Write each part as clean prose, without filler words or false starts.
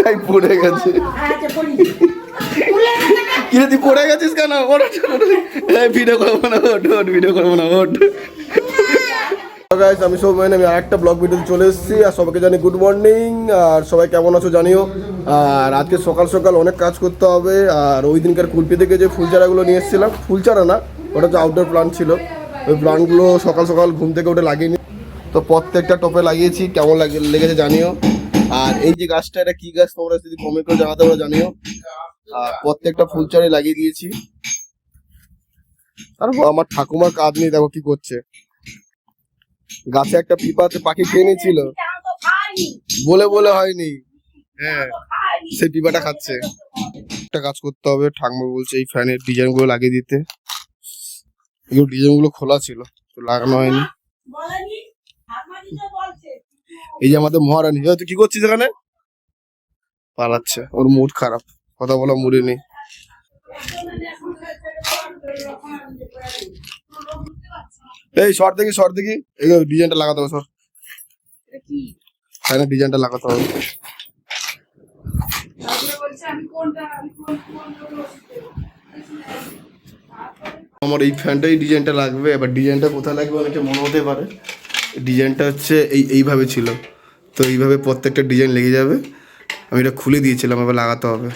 এই পড়ে গেছে। কিরে তুই পড়ে গেছিস কেন? ভিডিও করবো না, ভিডিও করবো না। আমি সবাই আমি আরেকটা ব্লগ ভিডিওতে চলে এসেছি। আর সবাইকে জানি গুড মর্নিং। আর সবাই কেমন আছো জানিও। আর আজকে সকাল সকাল অনেক কাজ করতে হবে। আর ওই দিনকার কুলপি থেকে যে ফুল চারাগুলো নিয়ে এসেছিলাম, ফুল চারা না, ওটা হচ্ছে আউটডোর প্লান্ট ছিল। ওই প্লান্টগুলো সকাল সকাল ঘুম থেকে ওটা লাগিয়ে নি, তো প্রত্যেকটা টপে লাগিয়েছি। কেমন লেগেছে জানিও। আর এই যে গাছটা, এটা কি গাছ তোমরা যদি কমেন্ট করে জানাতে পারো জানিও। আর প্রত্যেকটা ফুল চারাই লাগিয়ে দিয়েছি। আর আমার ঠাকুমার কাজ নেই, দেখো কি করছে। গাছে একটা পিপাতে পাখি খেয়ে নিয়েছিল, বলে বলে হয়নি। হ্যাঁ, সেই পিপাটা খাচ্ছে। একটা কাজ করতে হবে, ঠাকুমা বলছে এই ফ্যানের ডিজাইন গুলো লাগিয়ে দিতে। এই ডিজাইন গুলো খোলা ছিল, তো লাগানো হয়নি। এই যে আমাদের মহারানী, তুই কি করছিস এখানে? পালাচ্ছে, ওর মুড খারাপ, কথা বলা মুডে নেই। এই শর্ট দেখি এই ডিজাইনটা লাগাতে হবে। সর, ফ্যানের ডিজাইনটা লাগাতে হবে। আমার এই ফ্যানটাই ডিজাইনটা লাগবে। এবার ডিজাইনটা কোথায় লাগবে অনেকে মনে হতে পারে। ডিজাইনটা হচ্ছে এইভাবে ছিল, তো এইভাবে প্রত্যেকটা ডিজাইন লেগে যাবে। আমি এটা খুলে দিয়েছিলাম, এবার লাগাতে হবে।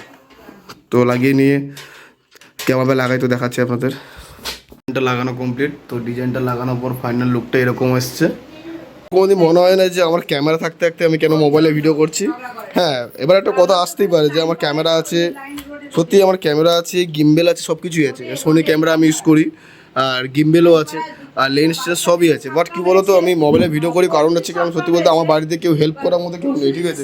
তো লাগিয়ে নিয়ে কেমন লাগাই তো দেখাচ্ছি আপনাদের। ডিজাইনটা লাগানো কমপ্লিট। তো ডিজাইনটা লাগানোর পর ফাইনাল লুকটা এরকম এসছে। কোনোদিন মনে হয় না যে আমার ক্যামেরা থাকতে থাকতে আমি কেন মোবাইলে ভিডিও করছি। হ্যাঁ, এবার একটা কথা আসতেই পারে যে আমার ক্যামেরা আছে, সত্যি আমার ক্যামেরা আছে, গিম্বেল আছে, সব কিছুই আছে। সোনি ক্যামেরা আমি ইউজ করি, আর গিম্বেলও আছে, আর লেন্স সবই আছে। বাট কী বলতো, আমি মোবাইলে ভিডিও করি কারণ হচ্ছে কি, আমি সত্যি বলতে আমার বাড়িতে কেউ হেল্প করার মতো কেউ নেই, ঠিক আছে,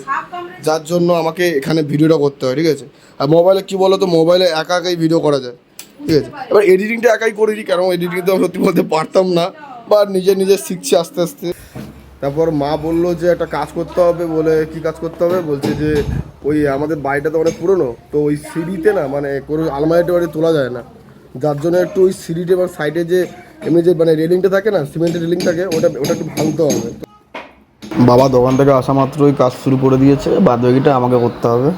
যার জন্য আমাকে এখানে ভিডিওটা করতে হয়, ঠিক আছে। আর মোবাইলে কী বলতো, মোবাইলে একা একাই ভিডিও করা যায়, ঠিক আছে। এবার এডিটিংটা একাই করেছি, কারণ এডিটিং তো আমি সত্যি বলতে পারতাম না, বা নিজে শিখছি আস্তে আস্তে। তারপর মা বললো যে একটা কাজ করতে হবে। বলে কি কাজ করতে হবে বলছে যে ওই আমাদের বাড়িটা তো অনেক পুরনো, তো ওই সিঁড়িতে না মানে কোনো আলমারিটা বাড়ি তোলা যায় না, যার জন্য একটু ওই সিঁড়িতে বা সাইডে যে এমনি যে মানে রেলিংটা থাকে না, সিমেন্টের রেলিং থাকে, ওটা একটু ভাঙতে হবে। বাবা দোকান থেকে আসা মাত্রই কাজ শুরু করে দিয়েছে, বাদ বাকিটা আমাকে করতে হবে।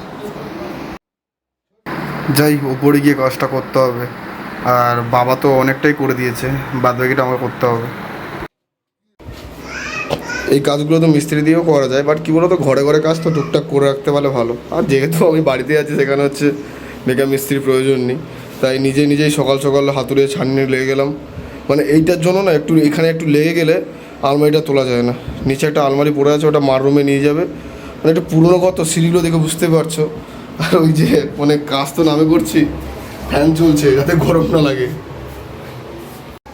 যাই ওপরে গিয়ে কাজটা করতে হবে। আর বাবা তো অনেকটাই করে দিয়েছে, বাদ বাকিটা আমাকে করতে হবে। এই কাজগুলো তো মিস্ত্রি দিয়েও করা যায়, বাট কী বলতো, ঘরে ঘরে কাজ তো টুকটাক করে রাখতে পারলে ভালো। আর যেহেতু আমি বাড়িতে আছি, সেখানে হচ্ছে মেকআপ মিস্ত্রির প্রয়োজন নেই, তাই নিজেই সকাল সকাল হাতুড়ে ছাড়নি লেগে গেলাম। মানে এইটার জন্য না একটু এখানে একটু লেগে গেলে আলমারিটা তোলা যায় না। নিচে একটা আলমারি পড়ে আছে, ওটা মার রুমে নিয়ে যাবে। মানে একটু পুরনো কত সিঁড়িগুলো দেখে বুঝতে পারছো। আর ওই যে মানে কাজ তো নামে করছি, ফ্যান চলছে যাতে গরম না লাগে।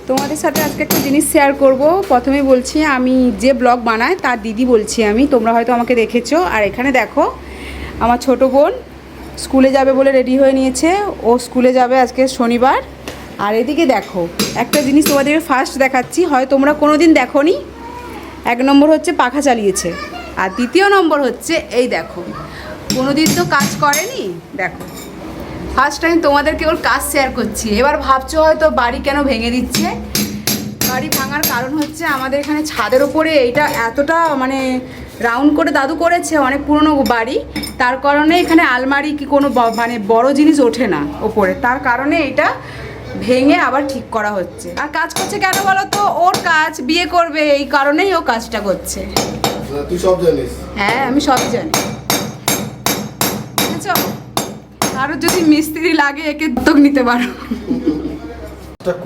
তোমাদের সাথে আজকে একটা জিনিস শেয়ার করব। প্রথমেই বলছি, আমি যে ব্লগ বানাই তার দিদি বলছি আমি, তোমরা হয়তো আমাকে দেখেছো। আর এখানে দেখো, আমার ছোট বোন স্কুলে যাবে বলে রেডি হয়ে নিয়েছে। ও স্কুলে যাবে আজকে শনিবার। আর এদিকে দেখো, একটা জিনিস তোমাদেরকে ফার্স্ট দেখাচ্ছি, হয় তোমরা কোনো দিন দেখোনি। এক নম্বর হচ্ছে পাখা চালিয়েছে, আর দ্বিতীয় নম্বর হচ্ছে এই দেখো, কোনো দিন তো কাজ করেনি। দেখো, ফার্স্ট টাইম তোমাদেরকে ওর কাজ শেয়ার করছি। এবার ভাবছো হয়তো বাড়ি কেন ভেঙে দিচ্ছে। বাড়ি ভাঙার কারণ হচ্ছে আমাদের এখানে ছাদের ওপরে এইটা এতটা মানে রাউন্ড করে দাদু করেছে, অনেক পুরনো বাড়ি, তার কারণে এখানে আলমারি কি কোনো মানে বড় জিনিস ওঠে না ওপরে, তার কারণে এটা ভেঙে আবার ঠিক করা হচ্ছে। আর কাজ করছে কেন বলো তো, ওর কাজ, বিয়ে করবে, এই কারণেই ও কাজটা করছে। তুই সব জানিস? হ্যাঁ, আমি সবই জানি। বুঝেছো? আরও যদি মিস্ত্রি লাগে একে উদ্যোগ নিতে পারো।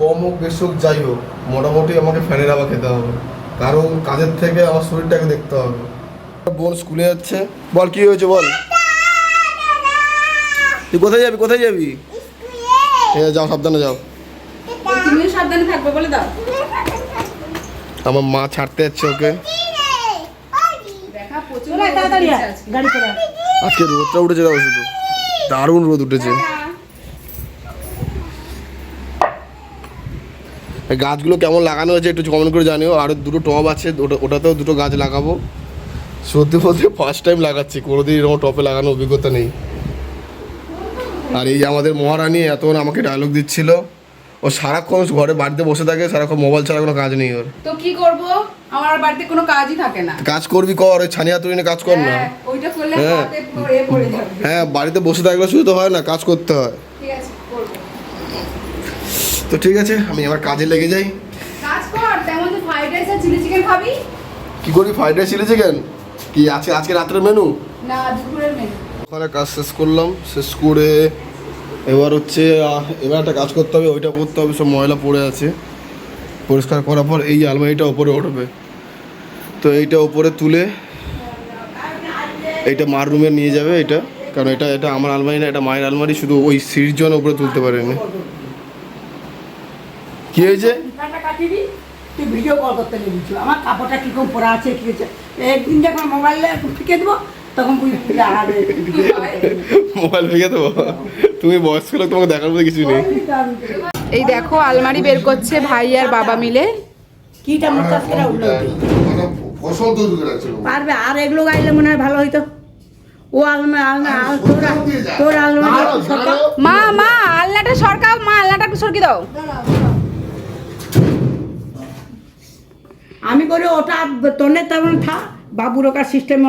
কম হোক বেশ হোক যাই হোক, মোটামুটি আমাকে ফ্যানের হাওয়া খেতে হবে, কারণ কাজের থেকে আমার শরীরটাকে দেখতে হবে। বোন স্কুলে যাচ্ছে। বল কি হয়েছে বল। তুই কোথায় যাবি? যাও, সাবধানে যাও। তুমিও সাবধানে থাকবে বলে দাও। আমার মা ছাড়তে যাচ্ছে ওকে। আজকে রোদটা উঠেছে, দাও শুধু, দারুণ রোদ উঠেছে। গাছগুলো কেমন লাগানো হয়েছে একটু কমেন্ট করে জানিও। আরও দুটো টব আছে, ওটাতেও দুটো গাছ লাগাবো। সত্যি বলতে ফার্স্ট টাইম লাগাচ্ছি, কোনোদিন এরকম টপে লাগানোর অভিজ্ঞতা নেই। আর এই যে আমাদের মহারানী এতক্ষণ আমাকে ডায়লগ দিচ্ছিল, ও সারাক্ষণ ঘরে বাড়িতে বসে থাকে, সারাক্ষণ মোবাইল ছাড়া কোনো কাজ নেই ওর। তো কি করব, আমার বাড়িতে কোনো কাজই থাকে না। কাজ করবি কর, ওই ছানিয়া তুই কাজ কর না। হ্যাঁ, ওইটা করলে হ্যাঁ। হাতে পড়ে পড়ে যাবে। হ্যাঁ, বাড়িতে বসে থাকলে শুধু তো হয় না, কাজ করতে হয়। ঠিক আছে, করব। তো ঠিক আছে, আমি আমার কাজে লেগে যাই। কাজ কর, তেমন তো ফ্রাইড রাইস আর চিলি চিকেন খাবি? কি করবি, ফ্রাইড রাইস চিলি চিকেন? কি আজকে রাত্রের মেনু? না, দুপুরের মেনু। ওখানে কাজ শেষ করলাম, শেষ করে এবার হচ্ছে এবার একটা কাজ করতে হবে, ওইটা করতে হবে। সব ময়লা পড়ে আছে, পরিষ্কার করার পর এই আলমারিটা ওপরে উঠবে। তো এইটা ওপরে তুলে এইটা মার রুমে নিয়ে যাবে এটা, কারণ এটা আমার আলমারি না, এটা মায়ের আলমারি। শুধু ওই সিঁড়ির জন্য উপরে তুলতে পারেনি। কি হয়েছে? তুই ভিডিও কল করতে গেছিস, আমার কাপড়টা কিরকম পরা আছে কি হয়েছে, একদিন যখন মোবাইলে ফিকে দেবো তখন বুঝবি আগে মোবাইল ভেঙে দেবো? তুমি বয়স্ক লোক, তোমাকে দেখার মধ্যে কিছু নেই। এই দেখো আলমারি বের করছে ভাই আর বাবা মিলে। কিটা মুখটা ফেরা উঠলো ফসল তৈরি করে রাখছিল। পারবে, আর এগুলো গাইলে মনে হয় ভালো হইতো। ও তোর আলমারি মা আলনাটা সরকাও, মা আলনাটা একটু সরকি দাও। আমি করি ওটা তনে তেমন থা, বাবুর ওকার সিস্টেমে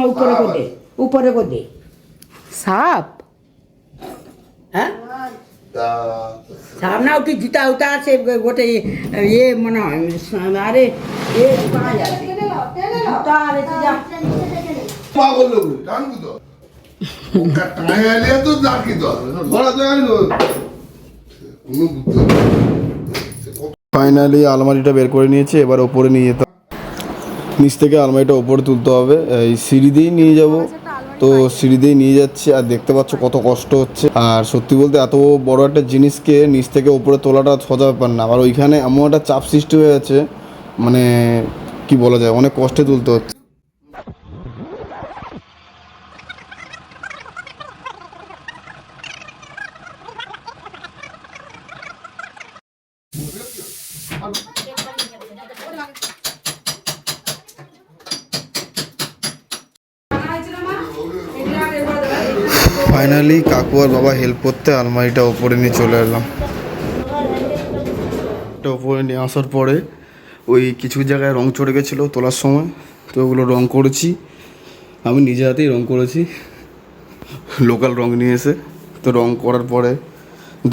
উপরে করে দে সাপ। হ্যাঁ, সাপ না ওটি জুতা উতা আছে গোটে ইয়ে মনে হয়। আরে এ পাওয়া যাবে জুতা আর এতে যা পাগল লোক জানবি তো, টাঙায় আইলে তো জাকি তো ধরা যায় না। ফাইনালি আলমারিটা বের করে নিয়েছে, এবার ওপরে নিয়ে যেতে, নিচ থেকে আলমারিটা ওপরে তুলতে হবে। এই সিঁড়ি দিয়েই নিয়ে যাব, তো সিঁড়ি দিয়েই নিয়ে যাচ্ছি। আর দেখতে পাচ্ছ কত কষ্ট হচ্ছে। আর সত্যি বলতে এত বড় একটা জিনিসকে নিচ থেকে ওপরে তোলাটা সোজা ব্যাপার না। আর ওইখানে এমন একটা চাপ সৃষ্টি হয়ে আছে, মানে কি বলা যায়, অনেক কষ্টে তুলতে হচ্ছে। ফাইনালি কাকু আর বাবা হেল্প করতে আলমারিটা ওপরে নিয়ে চলে এলাম। এটা ওপরে নিয়ে আসার পরে ওই কিছু জায়গায় রং চড়ে গেছিলো তোলার সময়, তো ওগুলো রং করেছি, আমি নিজে হাতেই রং করেছি, লোকাল রং নিয়ে এসে। তো রং করার পরে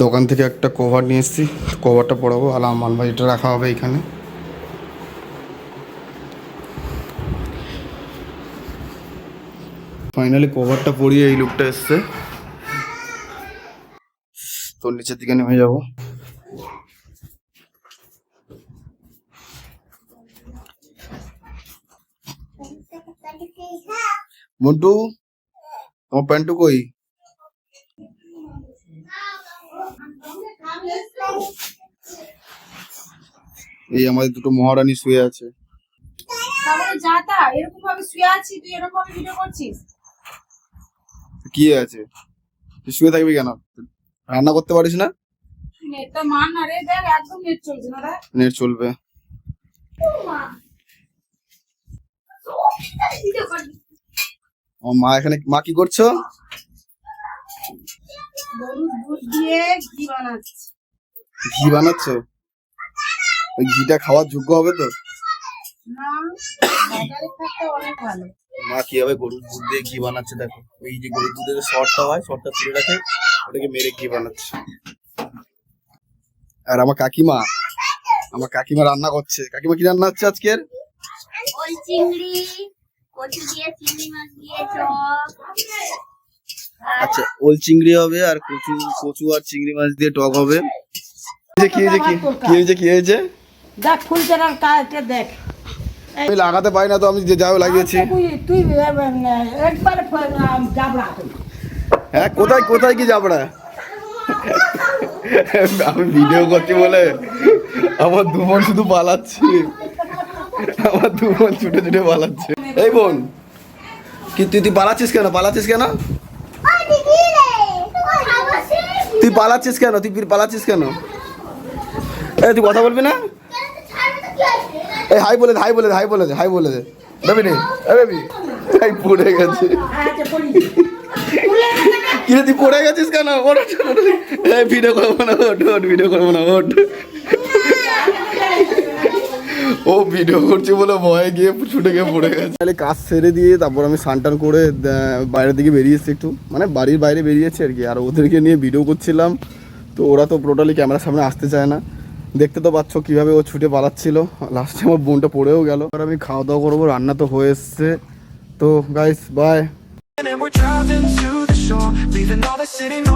দোকান থেকে একটা কভার নিয়ে এসেছি, কভারটা পরাবো আর আলমারিটা রাখা হবে এখানে। ফাইনালি কভারটা পরিয়ে এই লুকটা এসছে। তো নিচের দিকে নেমে যাবো। মন্টু, তোমার প্যান্টু কই? এই আমাদের দুটো মহারানী শুয়ে আছে। তাহলে যাতা এরকম ভাবে শুয়ে আছি, তুই এরকম ভাবে ভিডিও করছিস? কি আছে, তুই শুয়ে থাকবি কেন? রান্না করতে পারিস না? নেটটা মান না রে, দেখ একদম নেট চলছে না রে। নেট চলবে। আমার মা এখানে, মা কি করছো? গরুর দুধ দিয়ে ঘি বানাচ্ছি। ঘি বানাচ্ছ? ওই ঘিটা খাওয়ার যোগ্য হবে তো? না, বাজারে থাকতে অনেক ভালো। মা কিভাবে গরুর দুধ দিয়ে ঘি বানাচ্ছে দেখো। ওই যে গরুর দুধের শর্টটা হয়, শর্টটা তুলে রাখে, ওটাকে মেরে ঘি বানাচ্ছে। আর আমার কাকিমা রান্না করছে। কাকিমা কি রান্না হচ্ছে আজকের? ওল চিংড়ি, কচু দিয়ে চিংড়ি মাছ দিয়ে টক। আচ্ছা, ওল চিংড়ি হবে আর কচু আর চিংড়ি মাছ দিয়ে টক হবে। কি হয়েছে? দেখ ফুল চারার কাজটা দেখ। আমি লাগাতে পারি না, তো আমি যে যাও লাগিয়েছি। তুই একবার জাবড়া। হ্যাঁ, কোথায় কি যাবড়া? আমি ভিডিও করছি বলে আমার দু বোন শুধু পালাচ্ছে, আমার দু বোন ছুটে ছুটে পালাচ্ছে। এই বোন, কি তুই পালাচ্ছিস কেন? তুই পালাচ্ছিস কেন? তুই কথা বলবি না? এই হাই বলে দে বেবি নে, বেবি এই পড়ে গেছে। কিরে তুই পড়ে গেছিস কেন? ভিডিও করবো না, ওঠ। ও ভিডিও করছে বলে ভয়ে গিয়ে ছুটে গিয়ে পড়ে গেছে। তাহলে কাজ সেরে দিয়ে তারপর আমি স্নান করে বাইরের দিকে বেরিয়েছি, একটু মানে বাড়ির বাইরে বেরিয়েছি আর কি। আর ওদেরকে নিয়ে ভিডিও করছিলাম, তো ওরা তো টোটালি ক্যামেরার সামনে আসতে চায় না। দেখতে তো পাচ্ছ কীভাবে ও ছুটে পালাচ্ছিল, লাস্টে আমার বোনটা পড়েও গেল। আর আমি খাওয়া দাওয়া করবো, রান্না তো হয়ে এসছে। তো guys bye. And we're driving to the shore, leaving all the city noise.